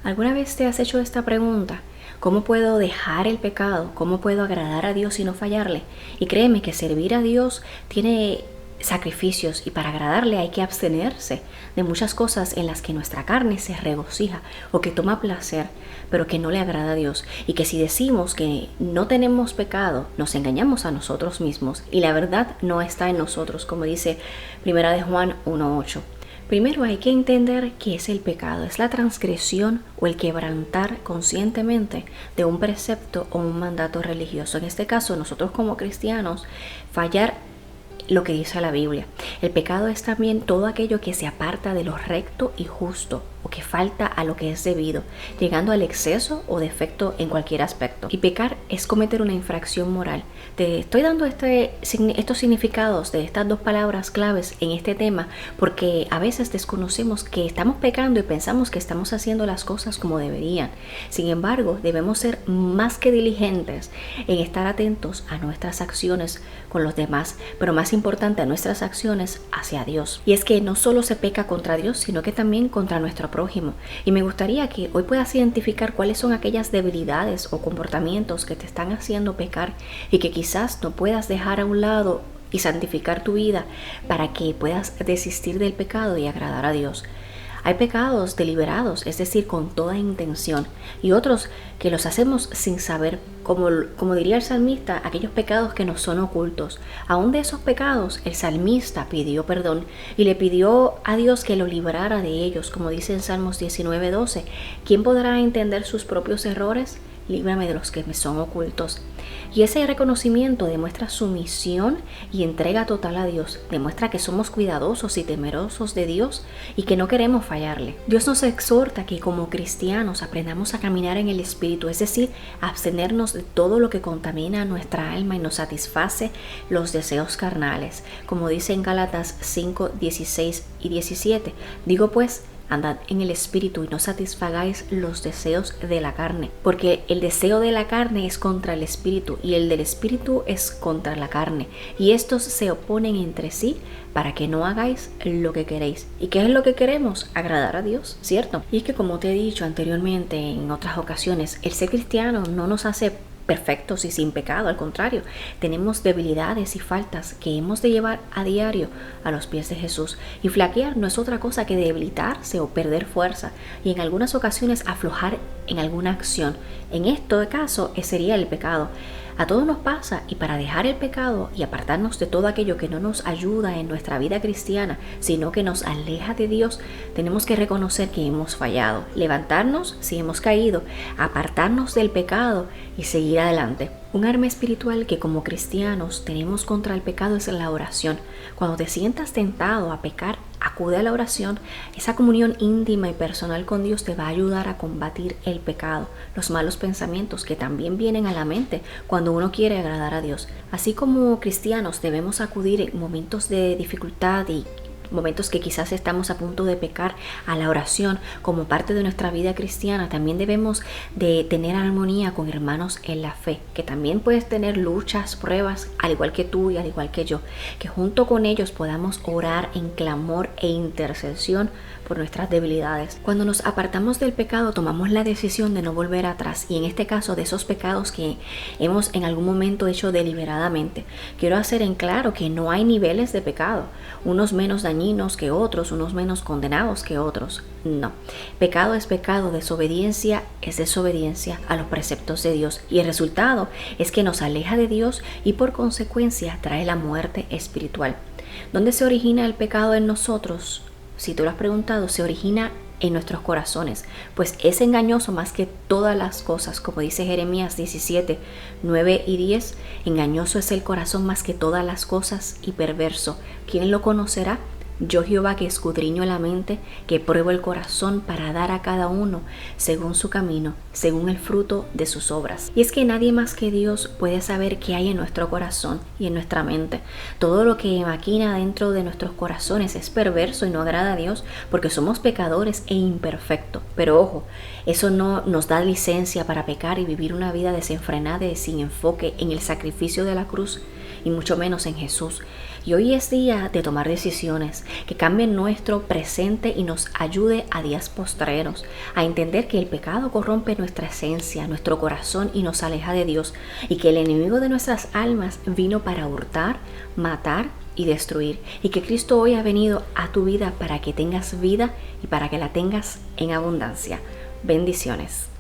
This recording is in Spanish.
¿Alguna vez te has hecho esta pregunta? ¿Cómo puedo dejar el pecado? ¿Cómo puedo agradar a Dios y no fallarle? Y créeme que servir a Dios tiene sacrificios y para agradarle hay que abstenerse de muchas cosas en las que nuestra carne se regocija o que toma placer, pero que no le agrada a Dios. Y que si decimos que no tenemos pecado, nos engañamos a nosotros mismos y la verdad no está en nosotros, como dice 1 Juan 1:8. Primero hay que entender qué es el pecado. Es la transgresión o el quebrantar conscientemente de un precepto o un mandato religioso. En este caso, nosotros como cristianos, fallar lo que dice la Biblia. El pecado es también todo aquello que se aparta de lo recto y justo o que falta a lo que es debido, llegando al exceso o defecto en cualquier aspecto. Y pecar es cometer una infracción moral. Te estoy dando estos significados de estas dos palabras claves en este tema porque a veces desconocemos que estamos pecando y pensamos que estamos haciendo las cosas como deberían. Sin embargo, debemos ser más que diligentes en estar atentos a nuestras acciones con los demás, pero más importante a nuestras acciones hacia Dios. Y es que no solo se peca contra Dios, sino que también contra nuestro prójimo. Y me gustaría que hoy puedas identificar cuáles son aquellas debilidades o comportamientos que te están haciendo pecar y que quizás no puedas dejar a un lado y santificar tu vida para que puedas desistir del pecado y agradar a Dios. Hay pecados deliberados, es decir, con toda intención, y otros que los hacemos sin saber, como diría el salmista, aquellos pecados que nos son ocultos. Aún de esos pecados, el salmista pidió perdón y le pidió a Dios que lo librara de ellos, como dice en Salmos 19:12. ¿Quién podrá entender sus propios errores? Líbrame de los que me son ocultos. Y ese reconocimiento demuestra sumisión y entrega total a Dios. Demuestra que somos cuidadosos y temerosos de Dios y que no queremos fallarle. Dios nos exhorta que como cristianos aprendamos a caminar en el Espíritu, es decir, abstenernos de todo lo que contamina nuestra alma y nos satisface los deseos carnales. Como dice en Gálatas 5:16 y 17. Digo pues, andad en el Espíritu y no satisfagáis los deseos de la carne, porque el deseo de la carne es contra el Espíritu y el del Espíritu es contra la carne, y estos se oponen entre sí para que no hagáis lo que queréis. ¿Y qué es lo que queremos? Agradar a Dios, ¿cierto? Y es que, como te he dicho anteriormente en otras ocasiones, el ser cristiano no nos hace perfectos y sin pecado, al contrario, tenemos debilidades y faltas que hemos de llevar a diario a los pies de Jesús. Y flaquear no es otra cosa que debilitarse o perder fuerza y en algunas ocasiones aflojar en alguna acción. En este caso sería el pecado. A todos nos pasa, y para dejar el pecado y apartarnos de todo aquello que no nos ayuda en nuestra vida cristiana, sino que nos aleja de Dios, tenemos que reconocer que hemos fallado, levantarnos si hemos caído, apartarnos del pecado y seguir adelante. Un arma espiritual que como cristianos tenemos contra el pecado es la oración. Cuando te sientas tentado a pecar, acude a la oración. Esa comunión íntima y personal con Dios te va a ayudar a combatir el pecado, los malos pensamientos que también vienen a la mente cuando uno quiere agradar a Dios. Así como cristianos debemos acudir en momentos de dificultad y momentos que quizás estamos a punto de pecar a la oración como parte de nuestra vida cristiana. También debemos de tener armonía con hermanos en la fe, que también puedes tener luchas, pruebas, al igual que tú y al igual que yo, que junto con ellos podamos orar en clamor e intercesión por nuestras debilidades. Cuando nos apartamos del pecado, tomamos la decisión de no volver atrás, y en este caso de esos pecados que hemos en algún momento hecho deliberadamente. Quiero hacer en claro que no hay niveles de pecado, unos menos dañinos que otros, unos menos condenados que otros. No, pecado es pecado, desobediencia es desobediencia a los preceptos de Dios, y el resultado es que nos aleja de Dios y por consecuencia trae la muerte espiritual. ¿Dónde se origina el pecado en nosotros? Si tú lo has preguntado, se origina en nuestros corazones, pues es engañoso más que todas las cosas, como dice Jeremías 17:9 y 10, engañoso es el corazón más que todas las cosas y perverso. ¿Quién lo conocerá? Yo Jehová, que escudriño la mente, que pruebo el corazón para dar a cada uno según su camino, según el fruto de sus obras. Y es que nadie más que Dios puede saber qué hay en nuestro corazón y en nuestra mente. Todo lo que maquina dentro de nuestros corazones es perverso y no agrada a Dios, porque somos pecadores e imperfectos. Pero ojo, eso no nos da licencia para pecar y vivir una vida desenfrenada y sin enfoque en el sacrificio de la cruz, y mucho menos en Jesús. Y hoy es día de tomar decisiones que cambien nuestro presente y nos ayude a días postreros, a entender que el pecado corrompe nuestra esencia, nuestro corazón y nos aleja de Dios, y que el enemigo de nuestras almas vino para hurtar, matar y destruir, y que Cristo hoy ha venido a tu vida para que tengas vida y para que la tengas en abundancia. Bendiciones.